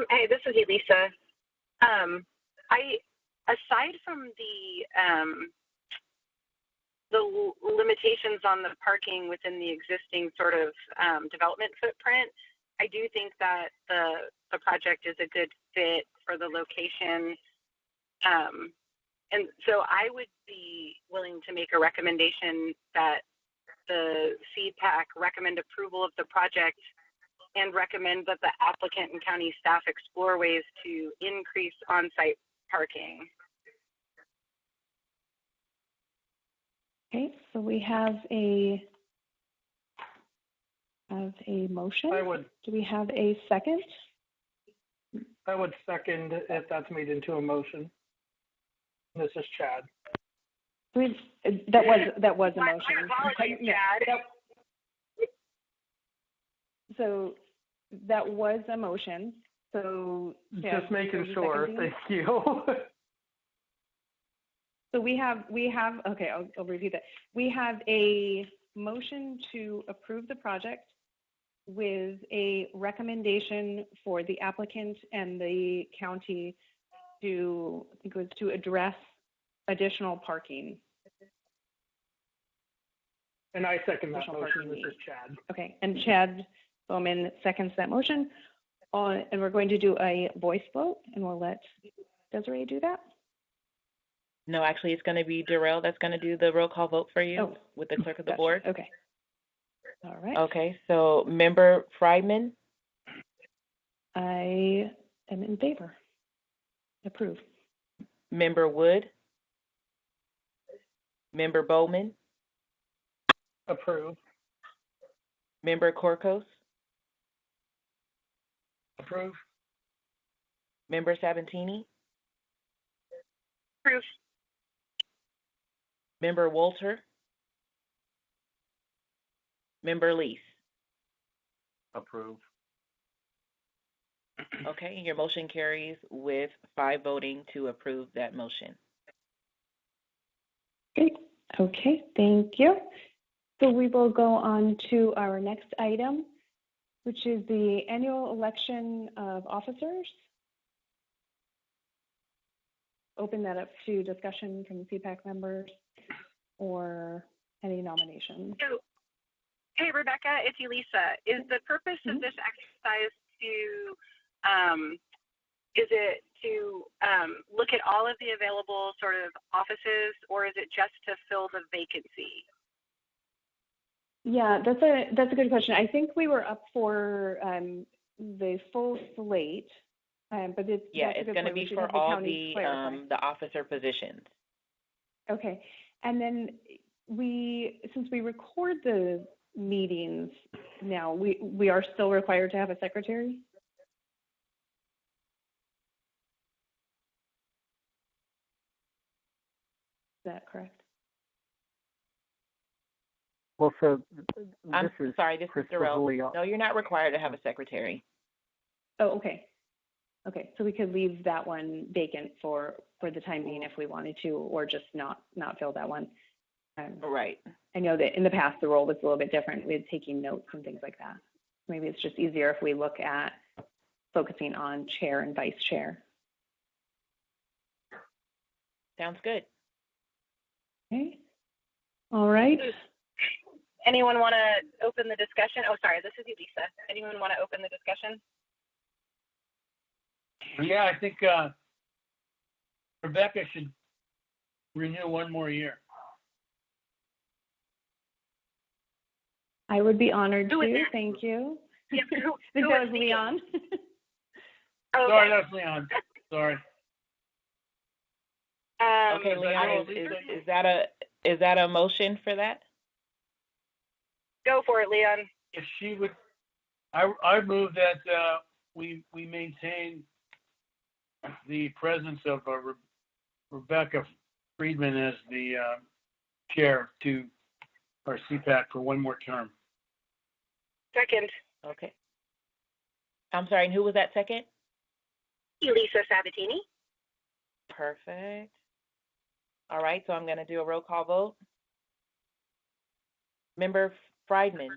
Speaker 6: Hey, this is Elisa. Aside from the limitations on the parking within the existing sort of development footprint, I do think that the project is a good fit for the location. And so I would be willing to make a recommendation that the Cpac recommend approval of the project and recommend that the applicant and county staff explore ways to increase on-site parking.
Speaker 2: Okay, so we have a motion. Do we have a second?
Speaker 10: I would second if that's made into a motion. This is Chad.
Speaker 2: That was a motion.
Speaker 6: My apologies, Chad.
Speaker 2: So that was a motion. So
Speaker 10: just making sure. Thank you.
Speaker 2: So we have. Okay, I'll repeat that. We have a motion to approve the project with a recommendation for the applicant and the county to, I think it was to address additional parking.
Speaker 10: And I second that motion. This is Chad.
Speaker 2: Okay, and Chad Bowman seconds that motion. And we're going to do a voice vote, and we'll let Desiree do that.
Speaker 1: No, actually, it's going to be Darrell that's going to do the roll call vote for you with the clerk of the board.
Speaker 2: Okay. All right.
Speaker 1: Okay, so Member Friedman?
Speaker 2: I am in favor. Approve.
Speaker 1: Member Wood? Member Bowman?
Speaker 10: Approve.
Speaker 1: Member Korkos?
Speaker 10: Approve.
Speaker 1: Member Sabatini?
Speaker 6: Approve.
Speaker 1: Member Walter? Member Lease?
Speaker 8: Approve.
Speaker 1: Okay, your motion carries with 5 voting to approve that motion.
Speaker 2: Great. Okay, thank you. So we will go on to our next item, which is the annual election of officers. Open that up to discussion from the Cpac members or any nominations.
Speaker 6: So, hey, Rebecca, it's Elisa. Is the purpose of this exercise to look at all of the available sort of offices, or is it just to fill the vacancy?
Speaker 2: Yeah, that's a good question. I think we were up for the full slate, but it's
Speaker 1: going to be for all the officer positions.
Speaker 2: Okay, and then since we record the meetings now, we are still required to have a secretary. Is that correct?
Speaker 7: Well, so
Speaker 1: I'm sorry, this is Darrell.
Speaker 7: Julio.
Speaker 1: No, you're not required to have a secretary.
Speaker 2: Oh, okay. Okay, so we could leave that one vacant for the time being if we wanted to, or just not fill that one.
Speaker 1: Right.
Speaker 2: I know that in the past the role was a little bit different with taking notes and things like that. Maybe it's just easier if we look at focusing on chair and vice chair.
Speaker 1: Sounds good.
Speaker 2: Okay. All right.
Speaker 6: Anyone want to open the discussion? Oh, sorry, this is Elisa. Anyone want to open the discussion?
Speaker 3: Yeah, I think Rebecca should renew one more year.
Speaker 2: I would be honored to. Thank you.
Speaker 6: Yeah,
Speaker 2: I think that was Leon.
Speaker 6: Oh,
Speaker 3: sorry, that's Leon. Sorry.
Speaker 1: Okay, Leon, is that a motion for that?
Speaker 6: Go for it, Leon.
Speaker 3: If she would, I move that we maintain the presence of Rebecca Friedman as the chair to our Cpac for one more term.
Speaker 6: Second.
Speaker 1: Okay. I'm sorry, and who was that second?
Speaker 6: Elisa Sabatini.
Speaker 1: Perfect. All right, so I'm going to do a roll call vote. Member Friedman.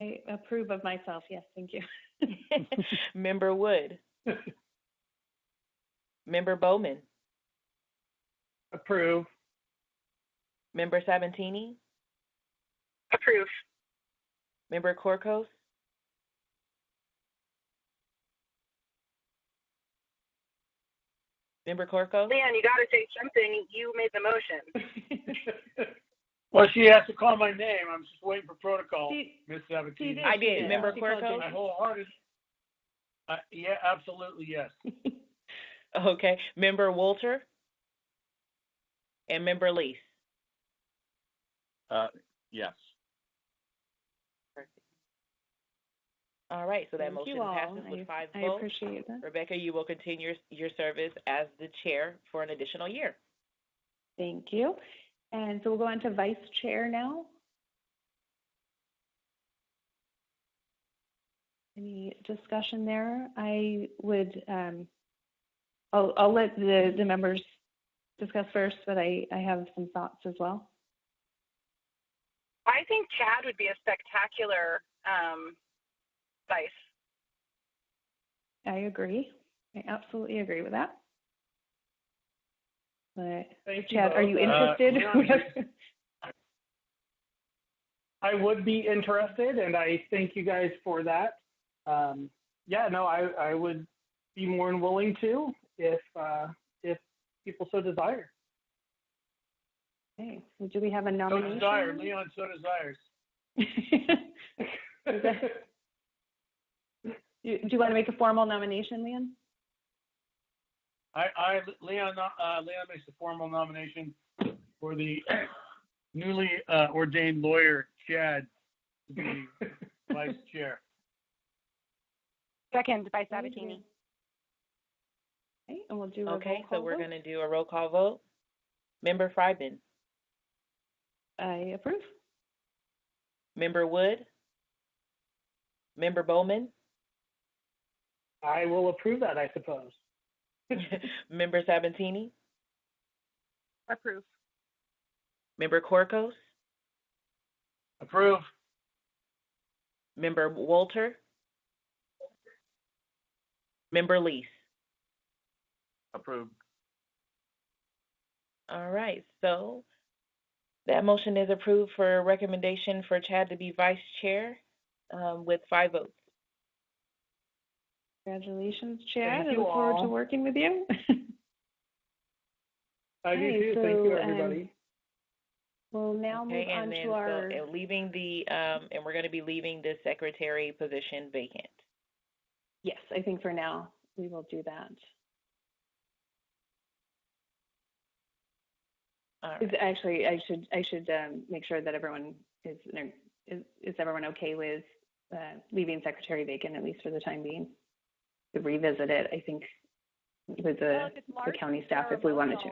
Speaker 2: I approve of myself. Yes, thank you.
Speaker 1: Member Wood. Member Bowman.
Speaker 10: Approve.
Speaker 1: Member Sabatini.
Speaker 6: Approve.
Speaker 1: Member Corcos. Member Corcos.
Speaker 6: Leon, you got to say something. You made the motion.
Speaker 3: Well, she has to call my name. I'm just waiting for protocol, Miss Sabatini.
Speaker 1: I did. Member Corcos.
Speaker 3: My wholehearted. Yeah, absolutely, yes.
Speaker 1: Okay. Member Wolter. And Member Lease.
Speaker 8: Yes.
Speaker 1: Perfect. All right, so that motion passes with 5 votes.
Speaker 2: I appreciate that.
Speaker 1: Rebecca, you will continue your service as the chair for an additional year.
Speaker 2: Thank you. And so we'll go on to vice chair now. Any discussion there? I would, I'll let the members discuss first, but I have some thoughts as well.
Speaker 6: I think Chad would be a spectacular vice.
Speaker 2: I agree. I absolutely agree with that. But Chad, are you interested?
Speaker 10: I would be interested, and I thank you guys for that. Yeah, no, I would be more than willing to if people so desire.
Speaker 2: Okay. So do we have a nomination?
Speaker 3: So desire, Leon. So desires.
Speaker 2: Do you want to make a formal nomination, Leon?
Speaker 3: Leon makes a formal nomination for the newly ordained lawyer, Chad, to be vice chair.
Speaker 6: Second by Sabatini.
Speaker 2: Okay, and we'll do a roll
Speaker 1: Okay,
Speaker 2: call
Speaker 1: so we're
Speaker 2: vote.
Speaker 1: going to do a roll call vote. Member Friedman.
Speaker 2: I approve.
Speaker 1: Member Wood. Member Bowman.
Speaker 10: I will approve that, I suppose.
Speaker 1: Member Sabatini.
Speaker 6: Approve.
Speaker 1: Member Corcos.
Speaker 3: Approve.
Speaker 1: Member Walter, Member Lease.
Speaker 8: Approved.
Speaker 1: All right, so that motion is approved for recommendation for Chad to be vice chair with 5 votes.
Speaker 2: Congratulations, Chad.
Speaker 10: Thank
Speaker 2: I
Speaker 10: you
Speaker 2: look forward to
Speaker 10: all.
Speaker 2: working with you.
Speaker 10: I do
Speaker 2: Okay,
Speaker 10: too. Thank you, everybody.
Speaker 2: We'll now move
Speaker 1: Okay,
Speaker 2: on
Speaker 1: and then
Speaker 2: to our.
Speaker 1: and leaving the and we're going to be leaving the secretary position vacant.
Speaker 2: Yes, I think for now we will do that.
Speaker 1: All right.
Speaker 2: Actually, I should make sure that everyone is everyone okay with leaving secretary vacant, at least for the time being? To revisit it, I think, with the county staff if we wanted to.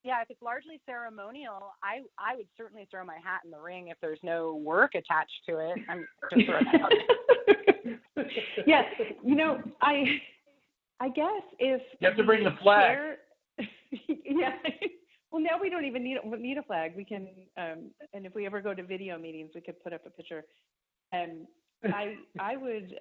Speaker 6: Yeah, if it's largely ceremonial, I would certainly throw my hat in the ring if there's no work attached to it. I'm just throwing that out.
Speaker 2: Yeah, you know, I guess if
Speaker 3: You have to bring the flag.
Speaker 2: Yeah. Well, now we don't even need a flag. We can, and if we ever go to video meetings, we could put up a picture. And I would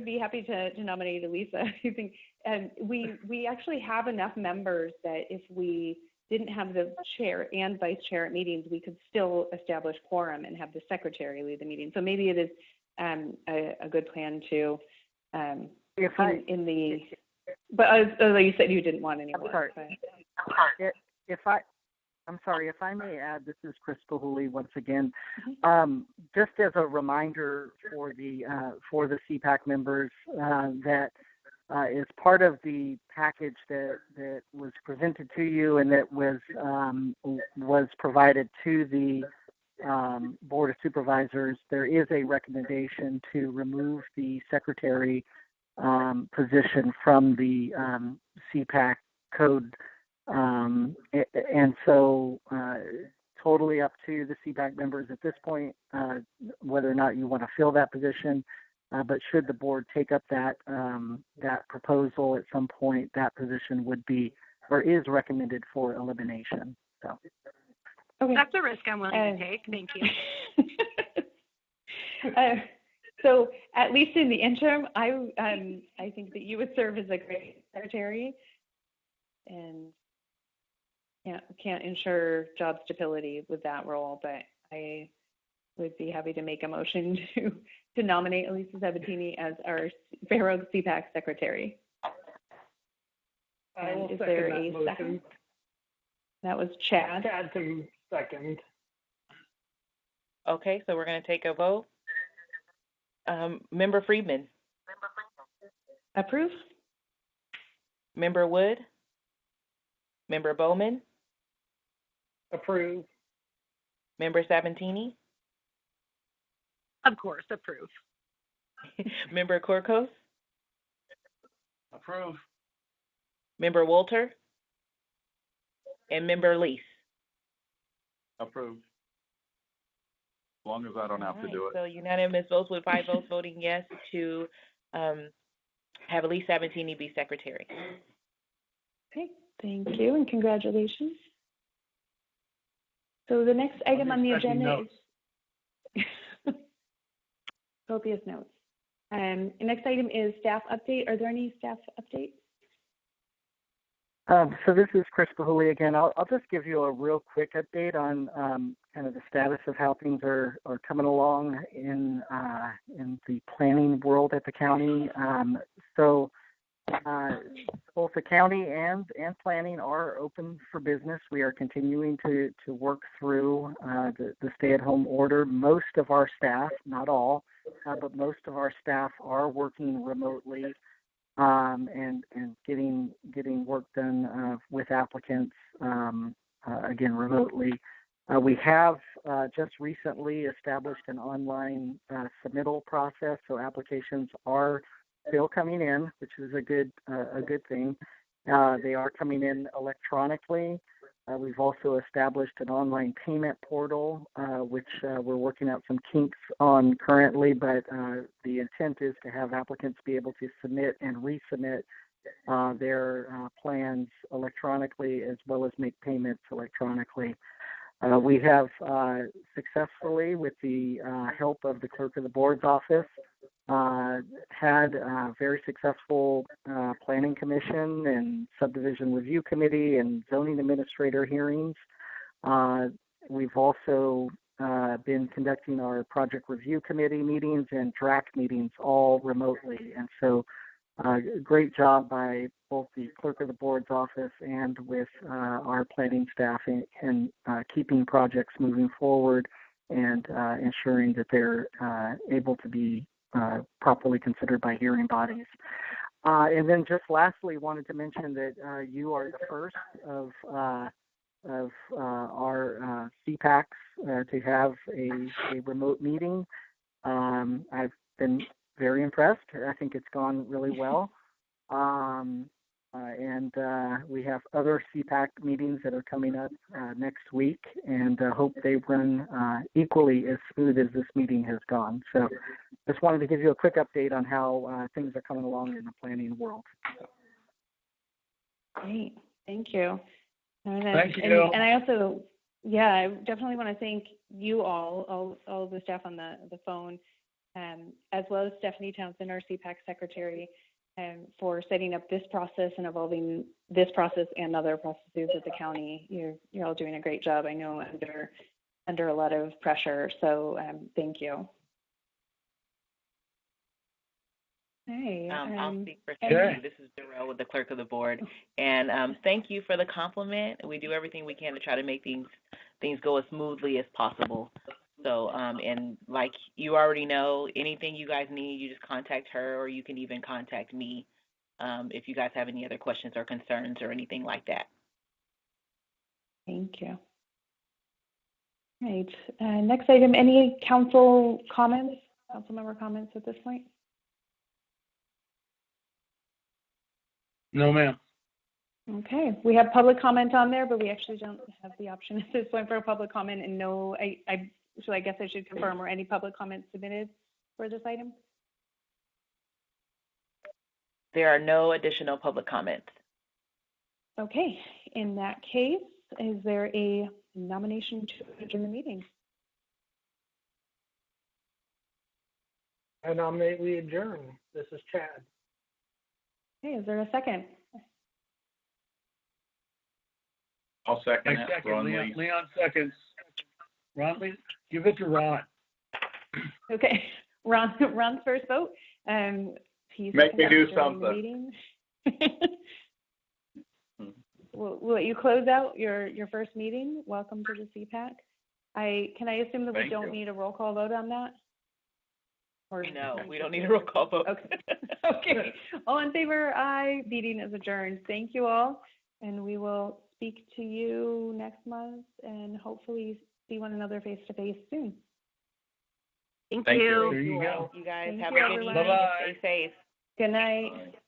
Speaker 2: be happy to nominate Elisa. I think, and we actually have enough members that if we didn't have the chair and vice chair at meetings, we could still establish quorum and have the secretary lead the meeting. So maybe it is a good plan to But although you said you didn't want any more.
Speaker 7: I'm sorry, if I may add, this is Chris Pahuli once again. Just as a reminder for the Cpac members that is part of the package that was presented to you and that was provided to the Board of Supervisors. There is a recommendation to remove the secretary position from the Cpac code. And so totally up to the Cpac members at this point, whether or not you want to fill that position. But should the board take up that proposal at some point, that position would be or is recommended for elimination. So
Speaker 6: okay. That's a risk I'm willing to take. Thank you.
Speaker 2: So at least in the interim, I think that you would serve as a great secretary, and can't ensure job stability with that role, but I would be happy to make a motion to nominate Elisa Sabatini as our Fair Oaks Cpac secretary.
Speaker 10: I will
Speaker 2: is
Speaker 10: second
Speaker 2: there
Speaker 10: that
Speaker 2: a
Speaker 10: motion.
Speaker 2: second? That was Chad.
Speaker 10: Chad can second.
Speaker 1: Okay, so we're going to take a vote. Member Friedman.
Speaker 2: Approve.
Speaker 1: Member Wood. Member Bowman.
Speaker 10: Approve.
Speaker 1: Member Sabatini.
Speaker 6: Of course, approve.
Speaker 1: Member Korkos.
Speaker 3: Approve.
Speaker 1: Member Walter. And Member Lease.
Speaker 8: Approved. As long as I don't have to do it.
Speaker 1: So unanimous votes with 5 votes voting yes to have Elisa Sabatini be secretary.
Speaker 2: Okay, thank you and congratulations. So the next item on the agenda is copious notes. The next item is staff update. Are there any staff updates?
Speaker 7: So this is Chris Pahuli again. I'll just give you a real quick update on kind of the status of how things are coming along in the planning world at the county. So both the county and planning are open for business. We are continuing to work through the stay-at-home order. Most of our staff, not all, but most of our staff are working remotely. And getting work done with applicants again remotely. We have just recently established an online submittal process, so applications are still coming in, which is a good thing. They are coming in electronically. We've also established an online payment portal, which we're working out some kinks on currently, but the intent is to have applicants be able to submit and resubmit their plans electronically as well as make payments electronically. We have successfully, with the help of the clerk of the board's office, had a very successful planning commission and subdivision review committee and zoning administrator hearings. We've also been conducting our project review committee meetings and DRAC meetings all remotely. And so great job by both the clerk of the board's office and with our planning staff in keeping projects moving forward and ensuring that they're able to be properly considered by hearing bodies. And then just lastly, wanted to mention that you are the first of our Cpacs to have a remote meeting. I've been very impressed. I think it's gone really well. And we have other Cpac meetings that are coming up next week, and hope they run equally as smooth as this meeting has gone. So just wanted to give you a quick update on how things are coming along in the planning world.
Speaker 2: Great. Thank you.
Speaker 3: Thank you.
Speaker 2: And I also, I definitely want to thank you all of the staff on the phone, as well as Stephanie Townsend, our Cpac secretary, for setting up this process and evolving this process and other processes at the county. You're all doing a great job, I know, under a lot of pressure. So thank you. Hey,
Speaker 1: I'll speak for Stephanie. This is Darrell with the clerk of the board. And thank you for the compliment. We do everything we can to try to make things go as smoothly as possible. So, and like you already know, anything you guys need, you just contact her, or you can even contact me if you guys have any other questions or concerns or anything like that.
Speaker 2: Thank you. All right. Next item, any council member comments at this point?
Speaker 3: No, ma'am.
Speaker 2: Okay. We have public comment on there, but we actually don't have the option at this point for a public comment. And no, so I guess I should confirm, or any public comments submitted for this item?
Speaker 1: There are no additional public comments.
Speaker 2: Okay. In that case, is there a nomination to adjourn the meeting?
Speaker 10: I nominate we adjourn. This is Chad.
Speaker 2: Okay. Is there a second?
Speaker 9: I'll second
Speaker 3: I
Speaker 9: it.
Speaker 3: second.
Speaker 9: Ron
Speaker 3: Leon,
Speaker 9: Lee.
Speaker 3: Leon seconds. Ron Lee, give it to Ron.
Speaker 2: Okay. Ron's first vote. He's
Speaker 9: Make me do something.
Speaker 2: Will you close out your first meeting? Welcome to the Cpac. Can I assume that we don't need a roll call vote on that? Or
Speaker 1: no, we don't need a roll call vote.
Speaker 2: Okay. Okay. All in favor? Aye. Meeting is adjourned. Thank you all, and we will speak to you next month and hopefully see one another face to face soon.
Speaker 6: Thank
Speaker 9: you.
Speaker 6: you.
Speaker 3: There you go.
Speaker 1: You guys
Speaker 2: Thank
Speaker 1: have
Speaker 2: you,
Speaker 1: a good
Speaker 2: everyone.
Speaker 1: evening.
Speaker 3: Bye-bye.
Speaker 1: Stay safe.
Speaker 2: Good night.
Speaker 9: Bye.